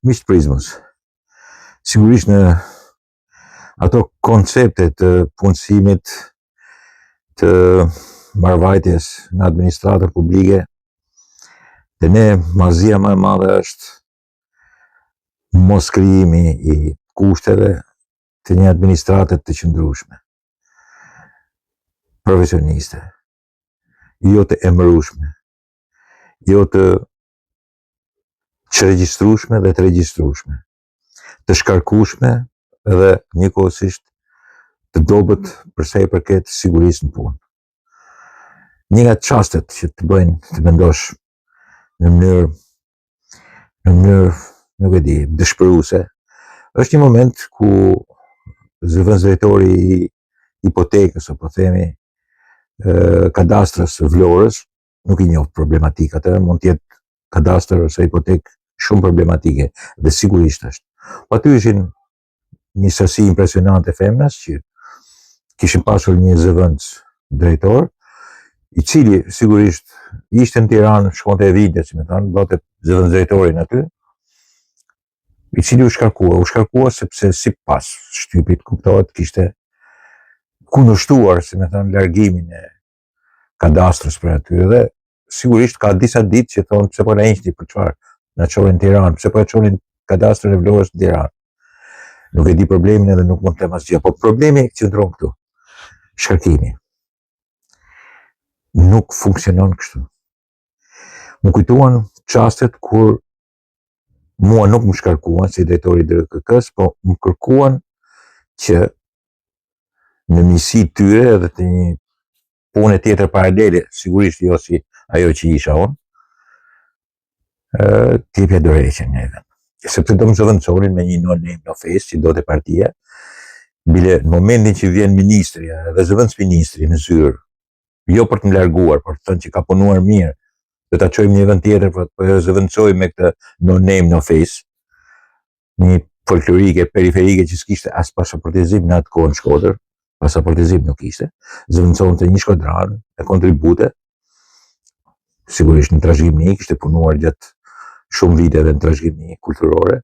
Miq të Prizmës, sigurisht në ato koncepte të punësimit të marrëvajtjes në administratën publike, dhe ne marrëzia më e madhe është mos krijimi i kushteve të një administrate të qëndrueshme, profesioniste, jo të emërueshme, jo të regjistrueshme dhe të regjistrueshme, të shkarkueshme dhe njëkohësisht të dobët për sa i përket sigurisë në punë. Një nga çastet që të bëjnë të mendosh në mënyrë, nuk e di, dëshpëruese, është një moment ku zëvendëstori i hipotekës, apo themi kadastrës Vlorës, nuk i njoh problematikat, mund të jetë kadastër ose hipotekë shumë problematike, dhe sigurisht është. Po aty ishin një sasi impresionante femnash që kishin pasur një zëvendës drejtor, i cili sigurisht ishte në Tiranë, shkonte e vinte, si me thënë, bëte zëvendës drejtorin aty, i cili u shkarkua sepse sipas shtypit kuptohet kishte kundërshtuar, si me thënë, largimin e kadastrës për aty, dhe sigurisht ka disa ditë që thonë pse po na hiqni, për çfarë na çonin në Tiranë, pse po e çonin kadastrën e Vlorës në Tiranë. Nuk e di problemin edhe nuk mund të them asgjë, po problemi qëndron këtu. Shkarkimi. Nuk funksionon kështu. Më kujtuan çastet kur mua nuk më shkarkuan si drejtori i DRKK-s, po më kërkuan që në njësi tyre edhe të një punë tjetër paralele, sigurisht jo si ajo që isha unë, t'jepja dorëheqjen neve. Sepse do më zëvendësonin me një no-name no face që do të partia, bile në momentin që vjen ministria dhe zëvendës ministri në zyrë, jo për të më larguar, por të thënë që ka punuar mirë, do ta çojmë një vend tjetër, po e zëvendësoj me këtë no-name no face, një folklorike periferike që s'kishte as pasaportizim në atë kohë në Shkodër, pasaportizim nuk ishte, zëvendësonte një shkodran e kontribute, sigurisht në trashëgimni, kishte punuar gjatë shumë viteve në trashëgimni kulturore,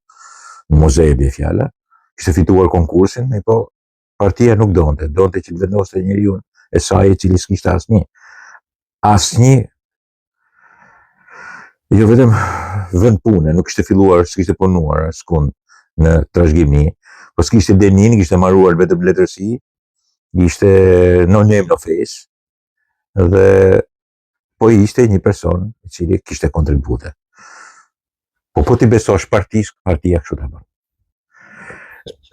në muze bie fjala, kishte fituar konkursin, po partia nuk donte që të vendoste njeriu e saj i cili s'kishte asnjë, jo vetëm vend pune, nuk kishte filluar, s'kishte punuar askund në trashëgimni, po s'kishte denin, kishte marruar vetëm letërsi, ishte no name no face, dhe po ishte një person i cili kishte kontribute. Po ti besosh partisë, partia kështu ta bën.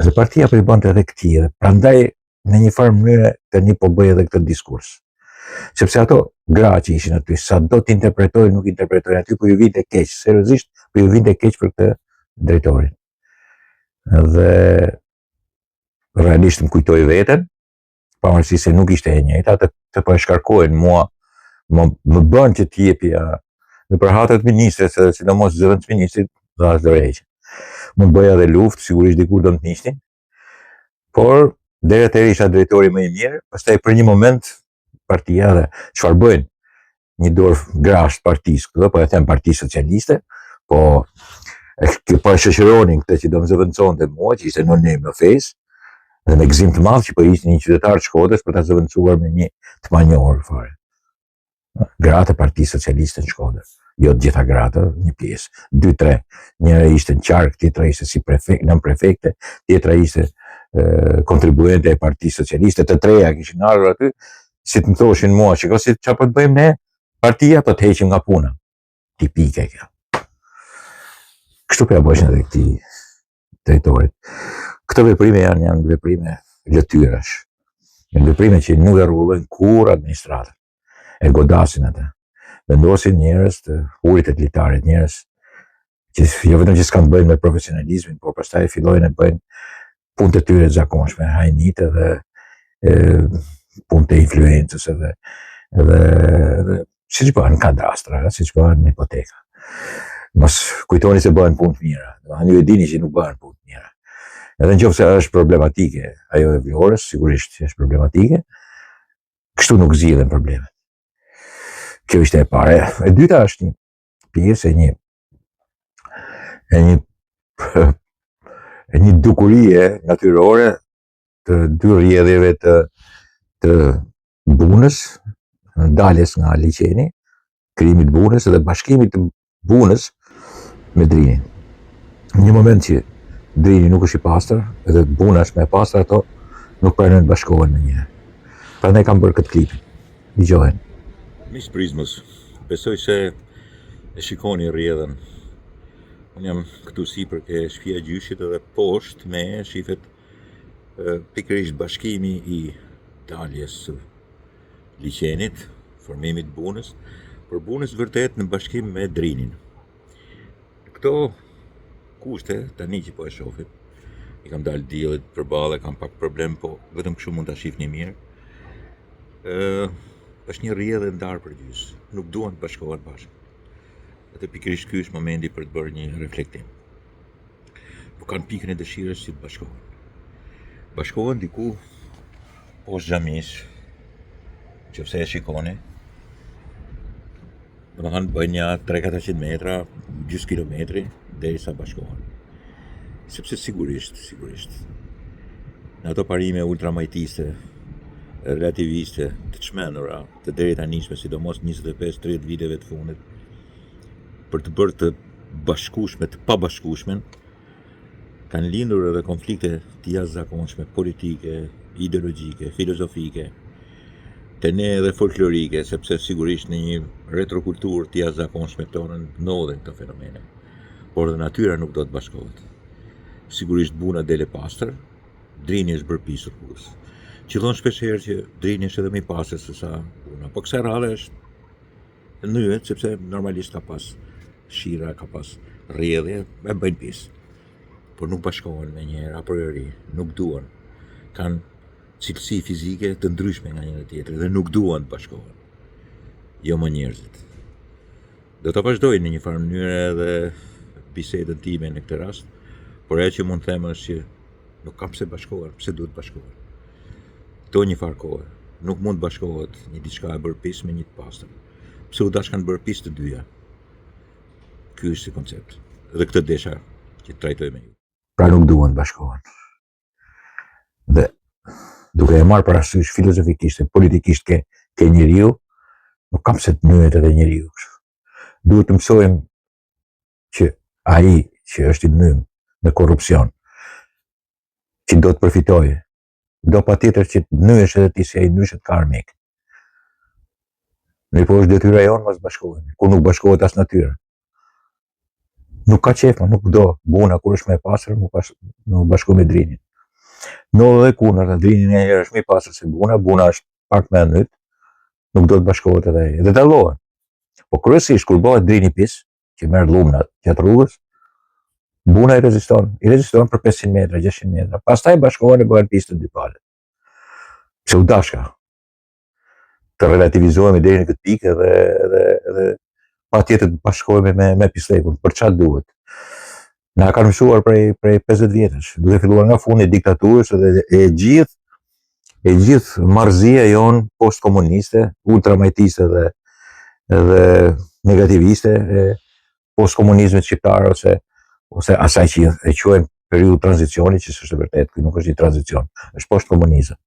Dhe partia po i bënte edhe këtij, dhe prandaj në një farë mënyre tani po bëj edhe këtë diskurs. Sepse ato gra që ishin aty, sa do t'interpretojnë, nuk interpretojnë, aty po ju vinte keq, seriozisht po ju vinte keq për këtë drejtorin. Dhe realisht më kujtoi veten, pavarësisht se nuk ishte e njëjta, atë po e shkarkojnë mua, më bën që t'jepja në përhatët ministres, edhe sidomos zëvendës ministrit, dhe as dorëheqje. Mund bëja dhe luftë, sigurisht dikur do më t'niqnin, por deri atëherë isha drejtori më i mirë, pastaj për një moment partia dhe çfarë bëjnë? Një dorë grasht partisë, po e them Partisë Socialiste, po e shoqëronin këtë që do më zëvendësonte mua, që ishte no name no face, dhe me gëzim të madh që po ishte një qytetar të Shkodrës për ta zëvendësuar me një të manjohur fare. Gratë e Partisë Socialiste në Shkodër. Jo të gjitha gratë, një pjesë, 2-3. Njëra ishte në qark, tjetra ishte si nën prefekte, tjetra ishte kontribuente e Partisë Socialiste, të treja kishin ardhur aty, si të më thoshin mua, shiko si çfarë po të bëjmë ne, partia po të heqim nga puna. Tipike kjo. Kështu po ja bëshin edhe këtij drejtorit. Këto veprime janë veprime lëtyrash. Janë veprime që nuk e rregullojnë kur administratën. E godasin atë. Vendosin njerëz të hurit e litarit, njerëz që jo vetëm që s'kan të bëjnë me profesionalizmin, por pastaj fillojnë e bëjnë punë të tyre të zakonshme, hajnite dhe punë të influencës edhe siç bëhen kadastra, siç bëhen hipoteka. Mos kujtoni se bëhen punë të mira. Ju e dini që nuk bëhen punë të mira. Edhe nëse është problematike ajo e Vlorës, sigurisht që është problematike, kështu nuk zgjidhen problemet. Kjo ishte e parë. E dyta është një pjesë e një një dukurie natyrore të dy rrjedhjeve të bunës, daljes nga liçeni, krijimit të bunës dhe bashkimit të bunës me drinin. Në një moment që drini nuk është i pastër, edhe buna është më e pastër, ato nuk pranojnë të bashkohen me njëherë. Prandaj kam bërë këtë klipin. Dëgjohen. Miq Prizmës, besoj se e shikoni rrjedhën. Unë jam këtu sipër ke shtëpia e gjyshit edhe poshtë me shifet pikërisht bashkimi i daljes së liçenit, formimit të bunës, por bunës vërtet në bashkim me drinin. Këto kushte tani që po e shohit, i kam dalë diellit përballë, kam pak problem, po vetëm kështu mund ta shihni mirë. Është një rrjedhë ndarë për gjys, nuk duan të bashkohen bashkë. Atë pikërisht ky është momenti për të bërë një reflektim. Nuk kanë pikën e dëshirës që të bashkohen. Bashkohen diku poshtë xhamis, nëse e shikoni. Domethënë bëjnë një 300-400 metra, gjys kilometri derisa bashkohen. Sepse sigurisht, në ato parime ultramajtiste, relativiste, të çmenura, të deri tanishme, sidomos 25-30 viteve të fundit, për të bërë të bashkueshme, të pabashkueshmen, kanë lindur edhe konflikte të jashtëzakonshme, politike, ideologjike, filozofike, të ne edhe folklorike, sepse sigurisht në një retrokulturë të jashtëzakonshme tonë ndodhen këto fenomene, por dhe natyra nuk do të bashkohet. Sigurisht buna del e pastër, drini është bërë pisur kurës. Qillon shpeshherë që drini është edhe më i pastër se sa buna, po kësaj radhe është nyhet sepse normalisht ka pas shira, ka pas rrjedhje, e bëjnë pjesë. Por nuk bashkohen me njëherë a priori, nuk duan. Kanë cilësi fizike të ndryshme nga njëra tjetra dhe nuk duan të bashkohen. Jo më njerëzit. Do ta vazhdoj në një farë mënyrë edhe bisedën time në këtë rast, por ajo që mund të them është që nuk kam pse bashkohen, pse duhet bashkohen. Këto një farë kohë, nuk mund bashkohet një diçka e bërë pis me një të pastër. Pse u dashkan bërë pis të dyja? Ky është si koncept. Dhe këtë desha që trajtoj me ju. Pra nuk duan bashkohen. Dhe duke e marrë parasysh filozofikisht e politikisht ke njeriu, nuk kam se të nyhet edhe njeriu. Duhet të mësojmë që ai që është i nym në korrupsion, që do të përfitojë, do patjetër që të nyesh edhe ti si ai nyshet ka armik. Mirë po është detyra jonë mos bashkohemi, kur nuk bashkohet as natyra. Nuk ka qef, nuk do, buna kur është më e pastër, nuk bashko me drinin. Ndodh edhe kundërta, drini njëherë është më i pastër se buna është pak më e nyt, nuk do të bashkohet edhe ai. Dhe dallohen. Po kryesisht kur bëhet drini pis, që merr dhumnat gjatë rrugës, buna i reziston për 500 metra, 600 metra. Pastaj bashkohen e bëhen pistë të dy palët. Pse u dashka të relativizohemi deri në këtë pikë dhe patjetër të bashkohemi me pislekun. Për çfarë duhet? Na kanë mësuar prej 50 vjetësh, duke filluar nga fundi i diktaturës dhe e gjithë marrëzia jon postkomuniste, ultramajtiste dhe negativiste e postkomunizmit shqiptar ose asaj që e quajmë periudhë tranzicioni, që është vërtet, ky nuk është një tranzicion, është postkomunizëm.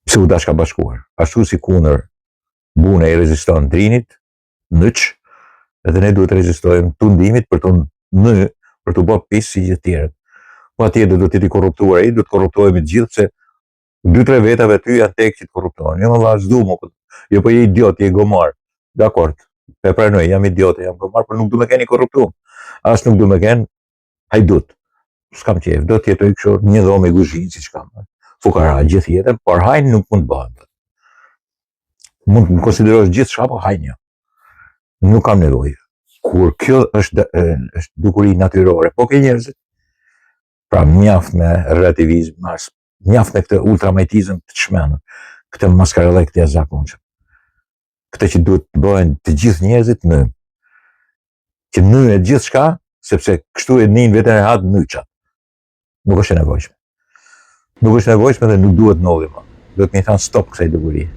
Pse u dashka bashkuar? Ashtu si kundër buna i reziston drinit, nyç, edhe ne duhet të rezistojmë tundimit për të në, për të bërë pisë si gjithë tjerët. Patjetër do të jeti korruptuar ai, do të korruptohemi të gjithë, se 2-3 vetave ty janë tek që të korruptohen. Jo më valla, s'du më, jo po je idiot, je gomar. Dakord, e pranoj, jam idiot, jam gomar, por nuk du me keni korruptuar. As nuk du me kenë hajdut. S'kam qef, do të jetoj kështu një dhomë i guzhinë, siç kam. Fukara gjithë jetën, por hajnë nuk mund të bëhen. Mund të më konsiderosh gjithçka, po hajnë jo. Nuk kam nevojë. Kur kjo është dukuri natyrore, po ke njerëzit, pra mjaft me relativizm, mjaft me këtë ultramajtizëm të çmendur, këtë maskarellë të jashtëzakonshëm. Këtë që duhet të bëhen të gjithë njerëzit në që nyhet gjithçka, sepse kështu e nin veten e hatë nyçat. Nuk është e nevojshme. Nuk është e nevojshme dhe nuk duhet ndodhi më. Duhet më thënë stop kësaj dukurie.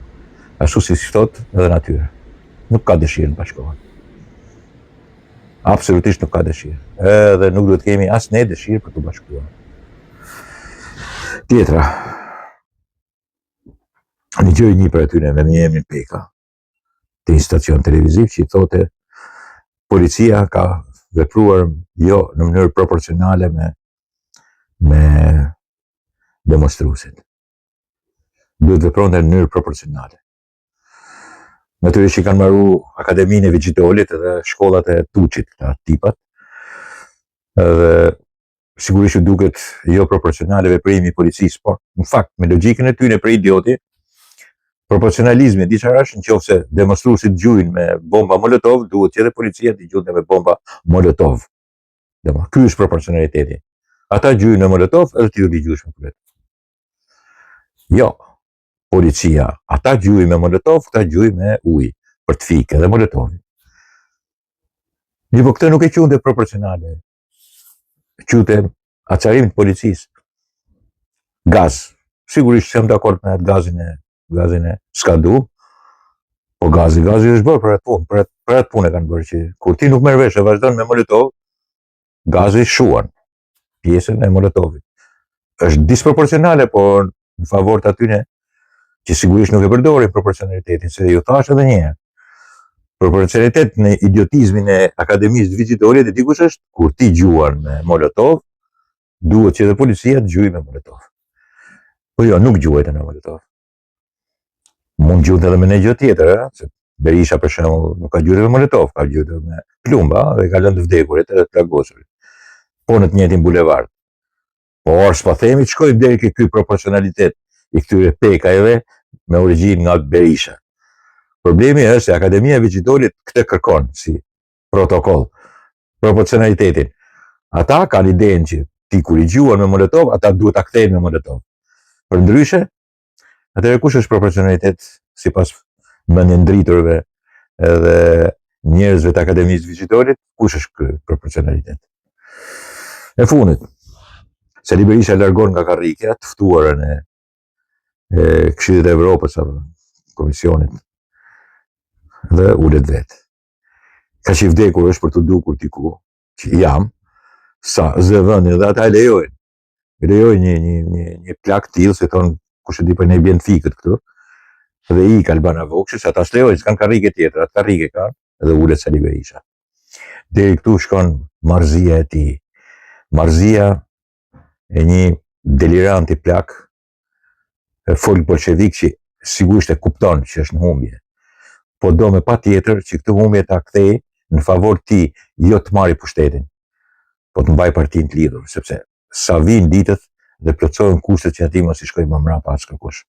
Ashtu si thot edhe natyra. Nuk ka dëshirë të bashkohen. Absolutisht nuk ka dëshirë. Edhe nuk duhet kemi as ne dëshirë për të bashkuar. Tjetra, një gjë një për atyre me një emrin Peka, të një stacion televiziv që i thote policia ka vepruar jo në mënyrë proporcionale me demonstruesit. Duhet vepronte në mënyrë proporcionale. Natyrisht që kanë marru Akademinë e Vigjitolit edhe shkollat e Tuçit, këta tipat, edhe sigurisht që duket jo proporcionale veprimi i policisë, por në fakt me logjikën e tyre për idioti, proporcionalizmi di çfarë është, nëse demonstruesit gjujnë me bomba Molotov, duhet që edhe policia të gjujnë me bomba Molotov. Ky është proporcionaliteti. Ata gjujnë me Molotov, edhe ti do t'i gjush me Molotov. Jo. Policia, ata gjujnë me Molotov, ata gjujnë me ujë, për të fikë edhe Molotovin. Një po këtë nuk e qunë dhe proporcionale. Qute acarim të policisë. Gaz. Sigurisht që jam dakord me gazin e skadu, po gazi është bërë për atë punë, për atë punë e kanë bërë që kur ti nuk merr vesh e vazhdon me Molotov, gazi shuan pjesën e Molotovit. Është disproporcionale, por në favor të atyne që sigurisht nuk e përdorin proporcionalitetin, se ju thash edhe një herë. Proporcionalitet në idiotizmin e Akademisë Vigjitorit e dikush është kur ti gjuan me Molotov, duhet që edhe policia të gjujë me Molotov. Po jo, nuk gjuhet me Molotov. Mund gjuhet edhe me një gjë tjetër, se Berisha për shembull nuk ka gjuhet me Molotov, ka gjuhet me plumba dhe ka lënë të vdekurit edhe të plagosurit. Po në të njëjtin bulevard. Por s'po themi të shkojmë deri ke ky proporcionalitet i këtyre pekajve me origjinë nga Berisha. Problemi është se Akademia e Vigjitorit këtë kërkon si protokoll, proporcionalitetin. Ata kanë idenë që ti kur i gjuan me Molotov, ata duhet ta kthejnë me Molotov. Përndryshe, atëherë kush është proporcionalitet sipas mendjen driturve edhe njerëzve të Akademisë Vigjitorit, kush është ky proporcionalitet? E fundit, Sali Berisha largon nga karrikja të ftuarën e Këshillit të Evropës apo Komisionit dhe ulet vetë. Ka që i vdekur është për të dukur diku, që jam, sa zëvëndin dhe ata e lejojnë. E lejojnë një plak t'ilë, se thonë, kush e di për ne bjen fikët këtu, dhe i ka Albana Vokshi, se ata s'lejojnë, s'kan karrike tjetër, atë karrike kanë, edhe ulet Sali Berisha. Deri këtu shkon marzia e tij. Marzia e një deliranti plak, folk bolshevik që sigurisht e kupton që është në humbje, po do me pa tjetër që këtë humbje ta kthej në favor ti, jo të marri pushtetin, po të mbaj partinë të lidhur, sepse sa vinë ditët dhe plotësohen kushtet që ati mos i shkojnë më mrapa as kërkush.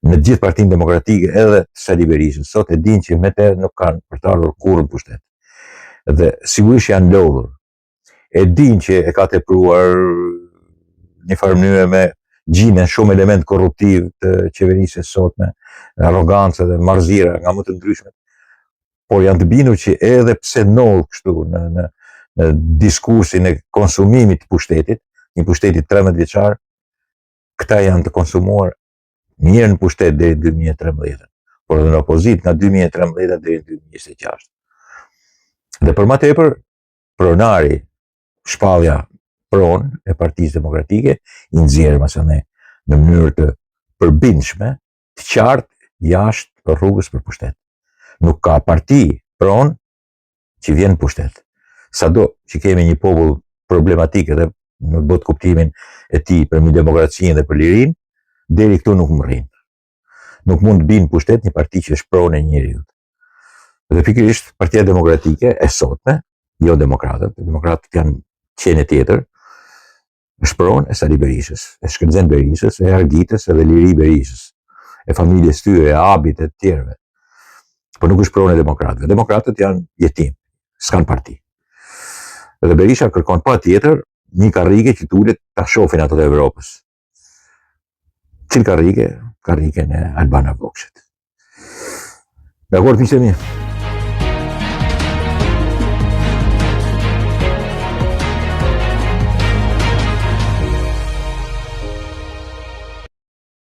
Në gjithë partinë demokratike edhe Sali Berishën, sot e din që me të nuk kanë për të ardhur kurrë në pushtet. Dhe sigurisht janë lodhur. E din që e ka tepruar një farë mënyre me gjime shumë element korruptiv të qeverisë sotme, arrogancë dhe marzira nga më të ndryshmet, por janë të bindur që edhe pse ndodh kështu në diskursin e konsumimit të pushtetit, një pushtetit 13 vjeçar, këta janë të konsumuar mirë në pushtet deri 2013, por edhe në opozit nga 2013 deri 2026. Dhe për më tepër, pronari, shpallja pron e Partisë Demokratike i nxjerr masane në mënyrë të përbindshme, të qartë jashtë rrugës për pushtet. Nuk ka parti pron që vjen në pushtet. Sado që kemi një popull problematik edhe në botë kuptimin e tij për një demokracinë dhe për lirinë, deri këtu nuk më rrin. Nuk mund të binë pushtet një parti që është pronë e njeriut. Dhe pikërisht Partia Demokratike e sotme, jo demokratët janë qenë tjetër, është pronë e Sali Berishës, e Shkënxen Berishës, e Argitës edhe Liri Berishës, e familjes tyre, e Abit e të tjerëve. Por nuk është pronë e demokratëve. Demokratët janë jetim, s'kan parti. Dhe Berisha kërkon pa tjetër një karrige që tulet ta shohin ato të Evropës. Cilë karrige? Karrigen e Albana Vokshit. Dakord, miqtë e mi?